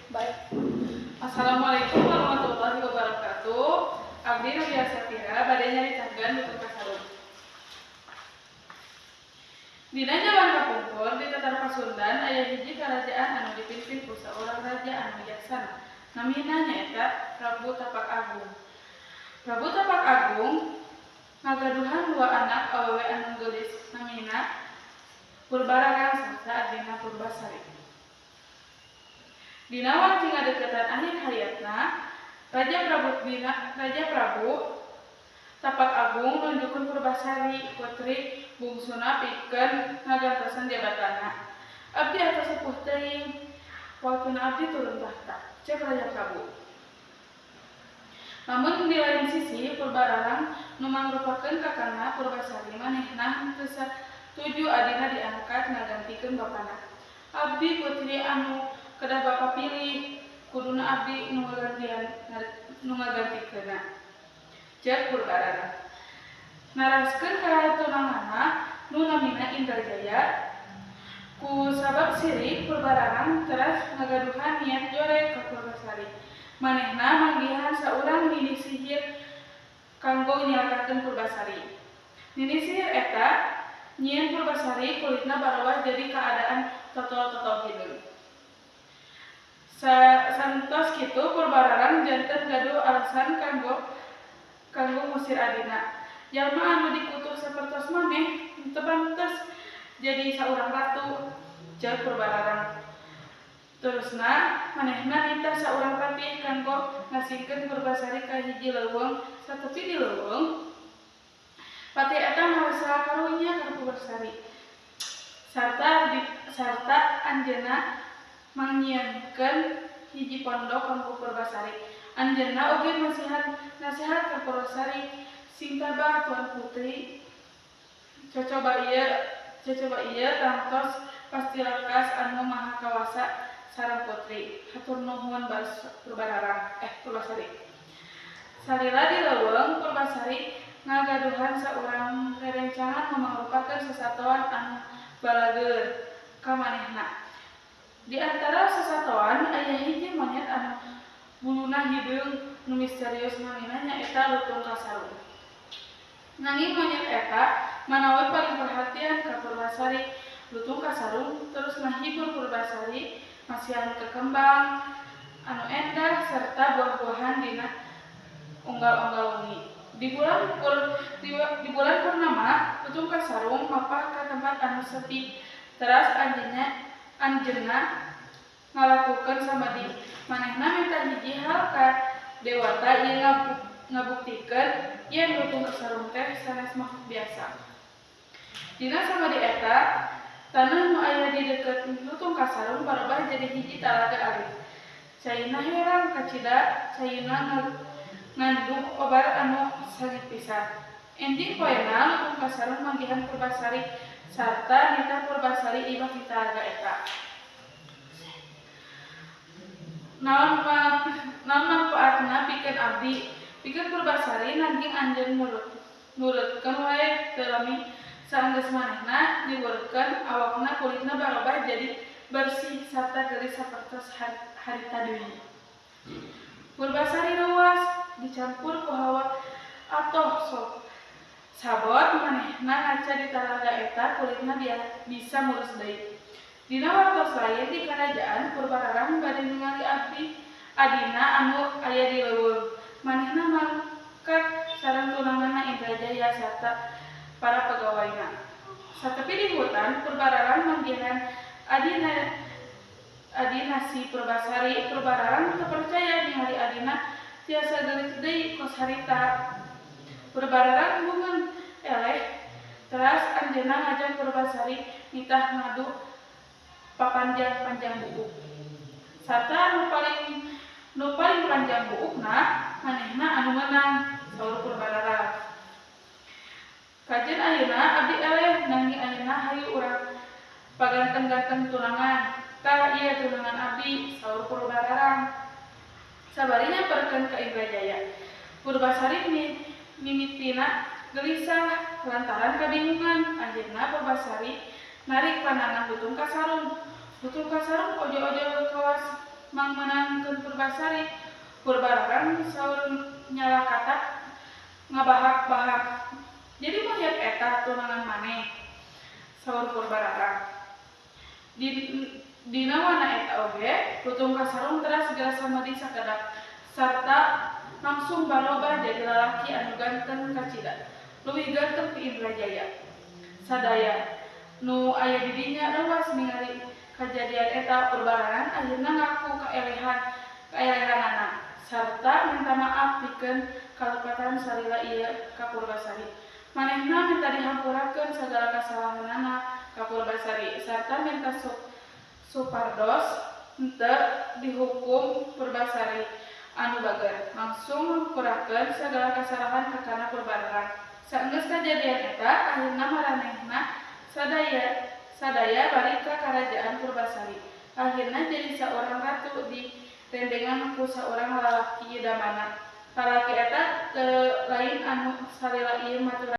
Baik. Assalamualaikum warahmatullahi wabarakatuh. Abdi Nadia Satira bade nyaritakeun nutur kasarum. Dina jaman kapungkur di Tatar Pasundan aya hiji karajaan anu dipimpin ku saurang raja anu bijaksana. Namina nyaeta Prabu Tapak Agung. Prabu Tapak Agung ngagaduhan dua anak awewe anu geulis namina Purbararang sarta adina Purbasari. Dina wangci ngadeukeutan akhir hayatna, Raja Prabu Tapak Agung nunjukeun Purbasari putri bungsuna pikeun ngagantosan jabatanna. Abdi atos sepuh teuing, waktuna abdi turun tahta, cek Raja Prabu. Namun di lain sisi Purbararang nu mangrupakeun kakangna Purbasari manehna teu satuju adina diangkat ngagantikeun bapana. Abdi putri anu kedah bapa pilih, kuduna abdi nu ngagantikeunna. Cek Purbararang. Naraskeun ka tunanganna nu namina Indrajaya, ku sabab sirik Purbararang teras ngagaduhan niat jore ka Purbasari. Manehna manggihan saurang nini sihir kanggo nyalakakeun Purbasari. Nini sihir eta nyieun Purbasari kulitna barowah jadi keadaan totol-totol hideung. Santos kitu Purbararang janten gaduh alasan kanggo ngusir adina. Jalma anu dikutuk sapertos maneh teu pantes jadi saurang ratu, ceuk Purbararang. Terusna manehna nitah saurang patih kanggo ngasihkeun Purbasari ka hiji leuweung satepi di leuweung. Patih eta marasa karunya ka Purbasari. Sarta anjeunna mangyieunkeun hiji pondok kanggo Purbasari. Anjeunna oge nasihat ka Purbasari, sing tabah tuan putri. Cocoba ieu tangtos pasti lekas anu maha kawasa sareng putri. Hatur nuhun baris Purbasari. Salila di leuweung Purbasari ngagaduhan saurang rerencangan nu mangrupakeun sasatoan anu balageur ka manehna. Di antara sasatoan aya hiji monyet anu buluna hideung nu misterius namina nyaeta Lutung Kasarung. Nanging monyet eta manawi paling perhatian ka Purbasari. Lutung Kasarung terus ngahibur Purbasari masihan kekembang anu endah serta buah-buahan dina unggal-unggal wengi. Di bulan purnama, Lutung Kasarung mapah ka tempat anu sepi. Teras anjeunna ngalakukeun samadi. Manehna minta hiji hal ka dewata ieu ngabuktikeun yen Lutung Kasarung teh sanes makhluk biasa. Dina samadi eta, tanah nu aya di deukeut Lutung Kasarung barubah jadi hiji talaga alit. Caina heran kacida caina ngandung obar anu sangit pisan. Ending poena Lutung Kasarung manggihan Purbasari sarta nitah Purbasari ibah di talaga eta. Naon manfaatna pikeun abdi? Pikeun Purbasari nanging anjeun nurutkeun wae teu lami saenggeus manehna diweurkeun awakna kulitna barobah jadi bersih sarta geulis sapertos harita deui. Purbasari ruas dicampur ku hawa atoh sok sabot manehna ngaca di talaga eta kulitna dia bisa mulus deui. Dina wartos lain di karajaan Purbararang bade ningali adina anu aya di leuweung. Manehna mangkat sareng tunanganna Indrajaya sarta para pegawaina. Satepi di hutan Purbararang manggihan adina si Purbasari. Purbararang teu percaya ningali adina tiasa geulis deui kos harita. Purbararang bungeun eleh, teras anjeunna ngajak Purbasari nitah ngadu papanjang-panjang buuk. Sarta nu paling panjang buukna manehna anu meunang, saur Purbararang. Kajen ayeuna abdi eleh, nanging ayeuna hayu urang paganteng-ganteng tunangan. Tah ieu tunangan abdi, saur Purbararang. Sabari nyamperkeun ka Indrajaya. Purbasari mimitina gelisah lantaran kabingungan. Akhirna Purbasari narik pandangan Lutung Kasarung. Lutung Kasarung ojo-ojo kawas mang menangkeun Purbasari. Purbararang saur nyala kata ngabahak-bahak. Jadi melihat eta tunangan maneh. Saur Purbararang. Dina wana eta oge tutung kasarung teras segala samadi sakedak sarta langsung baloba jadi lalaki anu ganteng kacida. Leuwih ganteng ti Indrajaya. Sadaya nu aya di dinya leuwas ningali kajadian eta. Purbararang akhirna ngaku kaelehanana sarta minta maaf pikeun kalepatan salila ieu ka Purbasari. Manehna minta dihampurakeun sagala kasalahanana ka Purbasari sarta minta supardos henteu dihukum Purbasari anu bager, langsung ngampurakeun sagala kasalahan kakana Purbararang. Saenggeus kajadian eta akhirna maranehna sadaya balik ka karajaan Purbasari. Akhirna jadi saurang ratu di rendengan ku saurang lalaki idamana. Lalaki eta teu lain anu salila ieu maturan